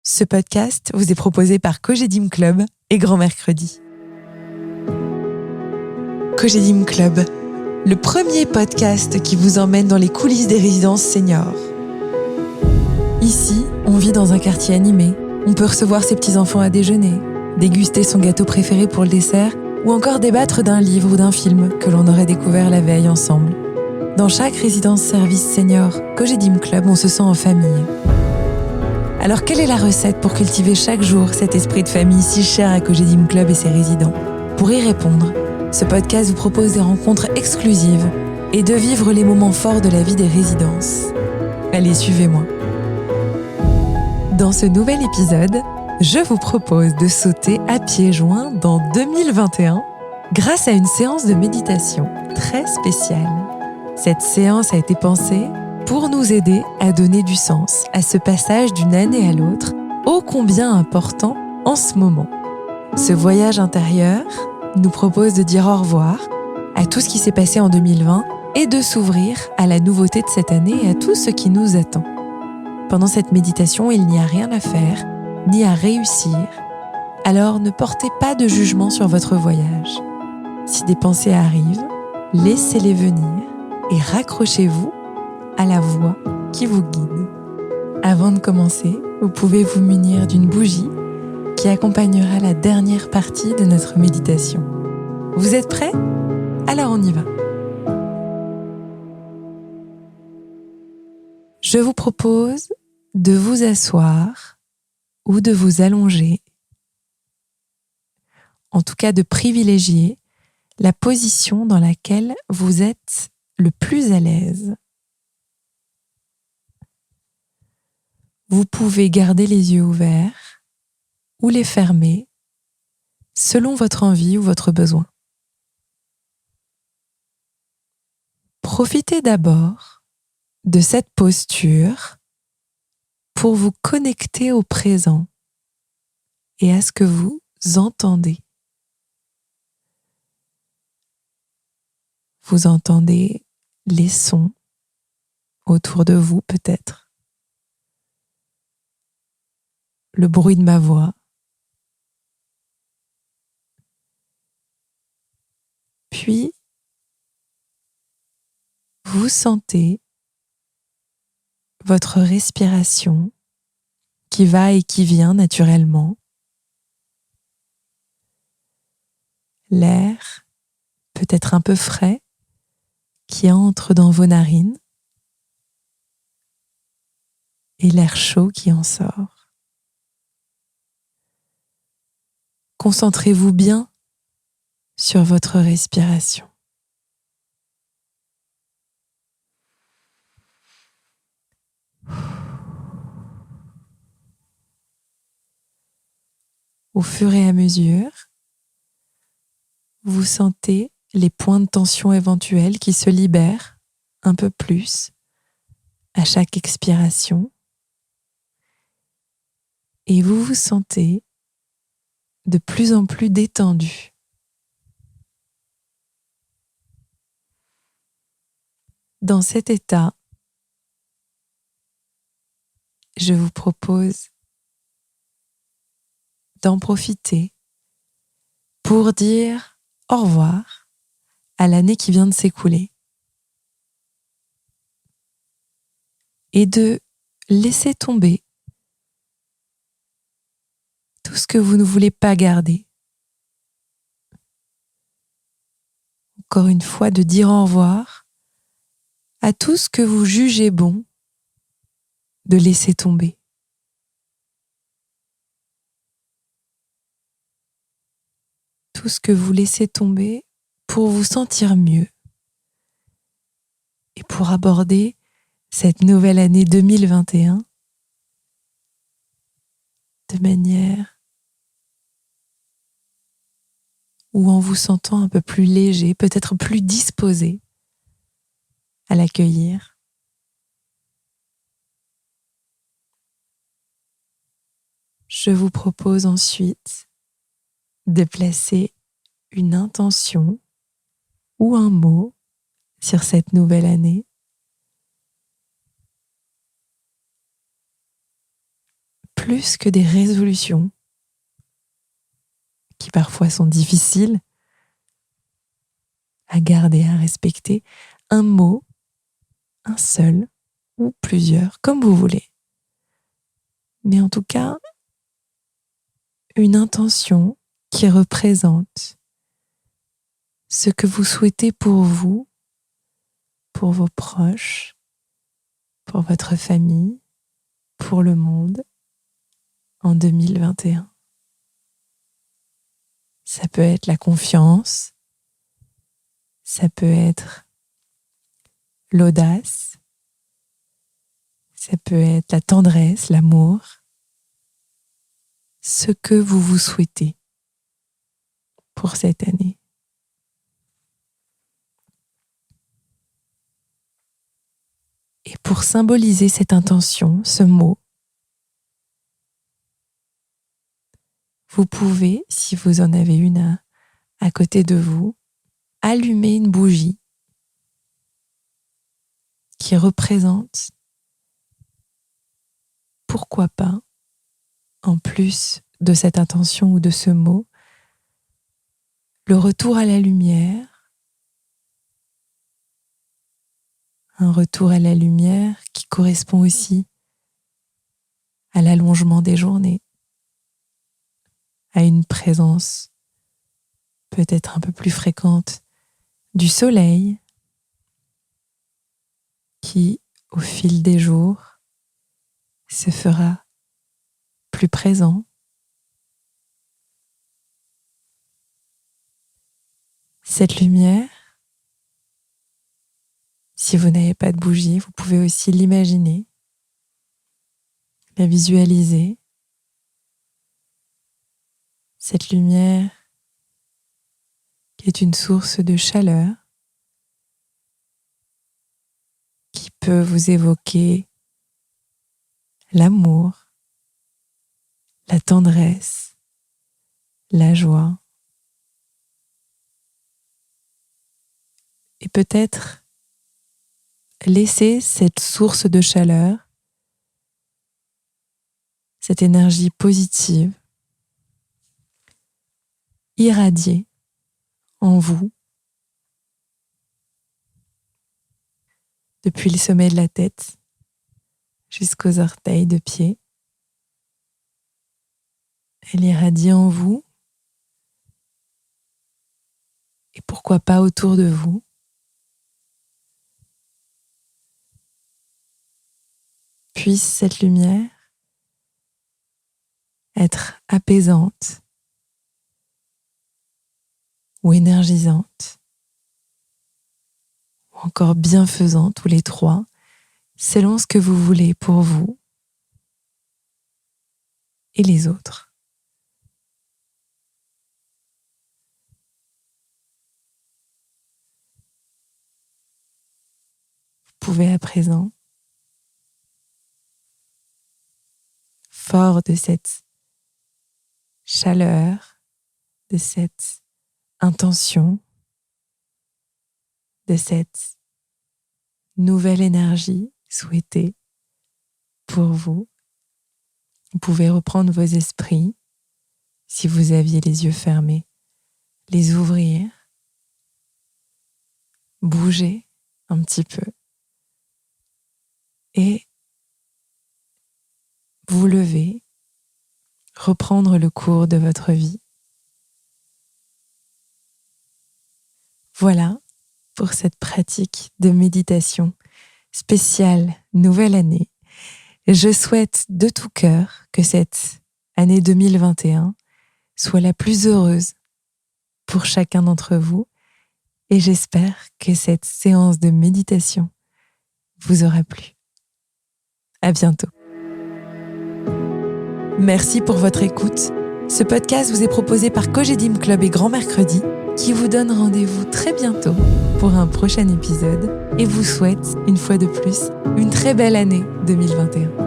Ce podcast vous est proposé par Cogedim Club et Grand Mercredi. Cogedim Club, le premier podcast qui vous emmène dans les coulisses des résidences seniors. Ici, on vit dans un quartier animé. On peut recevoir ses petits-enfants à déjeuner, déguster son gâteau préféré pour le dessert ou encore débattre d'un livre ou d'un film que l'on aurait découvert la veille ensemble. Dans chaque résidence service senior Cogedim Club, on se sent en famille. Alors, quelle est la recette pour cultiver chaque jour cet esprit de famille si cher à Cogedim Club et ses résidents ? Pour y répondre, ce podcast vous propose des rencontres exclusives et de vivre les moments forts de la vie des résidences. Allez, suivez-moi. Dans ce nouvel épisode, je vous propose de sauter à pieds joints dans 2021 grâce à une séance de méditation très spéciale. Cette séance a été pensée pour nous aider à donner du sens à ce passage d'une année à l'autre, ô combien important en ce moment. Ce voyage intérieur nous propose de dire au revoir à tout ce qui s'est passé en 2020 et de s'ouvrir à la nouveauté de cette année et à tout ce qui nous attend. Pendant cette méditation, il n'y a rien à faire, ni à réussir, alors ne portez pas de jugement sur votre voyage. Si des pensées arrivent, laissez-les venir et raccrochez-vous à la voix qui vous guide. Avant de commencer, vous pouvez vous munir d'une bougie qui accompagnera la dernière partie de notre méditation. Vous êtes prêts ? Alors on y va. Je vous propose de vous asseoir ou de vous allonger, en tout cas de privilégier la position dans laquelle vous êtes le plus à l'aise. Vous pouvez garder les yeux ouverts ou les fermer selon votre envie ou votre besoin. Profitez d'abord de cette posture pour vous connecter au présent et à ce que vous entendez. Vous entendez les sons autour de vous peut-être. Le bruit de ma voix. Puis, vous sentez votre respiration qui va et qui vient naturellement. L'air, peut-être un peu frais, qui entre dans vos narines et l'air chaud qui en sort. Concentrez-vous bien sur votre respiration. Au fur et à mesure, vous sentez les points de tension éventuels qui se libèrent un peu plus à chaque expiration et vous vous sentez de plus en plus détendu. Dans cet état, je vous propose d'en profiter pour dire au revoir à l'année qui vient de s'écouler et de laisser tomber tout ce que vous ne voulez pas garder. Encore une fois, de dire au revoir à tout ce que vous jugez bon de laisser tomber. Tout ce que vous laissez tomber pour vous sentir mieux et pour aborder cette nouvelle année 2021 de manière ou en vous sentant un peu plus léger, peut-être plus disposé à l'accueillir. Je vous propose ensuite de placer une intention ou un mot sur cette nouvelle année. plus que des résolutions qui parfois sont difficiles à garder, à respecter, un mot, un seul ou plusieurs, comme vous voulez. Mais en tout cas, une intention qui représente ce que vous souhaitez pour vous, pour vos proches, pour votre famille, pour le monde en 2021. Ça peut être la confiance, ça peut être l'audace, ça peut être la tendresse, l'amour, ce que vous vous souhaitez pour cette année. Et pour symboliser cette intention, ce mot, vous pouvez, si vous en avez une à côté de vous, allumer une bougie qui représente, pourquoi pas, en plus de cette intention ou de ce mot, le retour à la lumière, un retour à la lumière qui correspond aussi à l'allongement des journées, à une présence peut-être un peu plus fréquente du soleil qui, au fil des jours, se fera plus présent. Cette lumière, si vous n'avez pas de bougie, vous pouvez aussi l'imaginer, la visualiser. Cette lumière qui est une source de chaleur, qui peut vous évoquer l'amour, la tendresse, la joie. Et peut-être laisser cette source de chaleur, cette énergie positive, irradier en vous depuis le sommet de la tête jusqu'aux orteils de pied. Elle irradie en vous et pourquoi pas autour de vous. Puisse cette lumière être apaisante ou énergisante ou encore bienfaisante, tous les trois, selon ce que vous voulez pour vous et les autres. Vous pouvez à présent, fort de cette chaleur, de cette intention, de cette nouvelle énergie souhaitée pour vous, vous pouvez reprendre vos esprits, si vous aviez les yeux fermés, les ouvrir, bouger un petit peu et vous lever, reprendre le cours de votre vie. Voilà pour cette pratique de méditation spéciale nouvelle année. Je souhaite de tout cœur que cette année 2021 soit la plus heureuse pour chacun d'entre vous et j'espère que cette séance de méditation vous aura plu. À bientôt. Merci pour votre écoute. Ce podcast vous est proposé par Cogedim Club et Grand Mercredi qui vous donne rendez-vous très bientôt pour un prochain épisode et vous souhaite, une fois de plus, une très belle année 2021.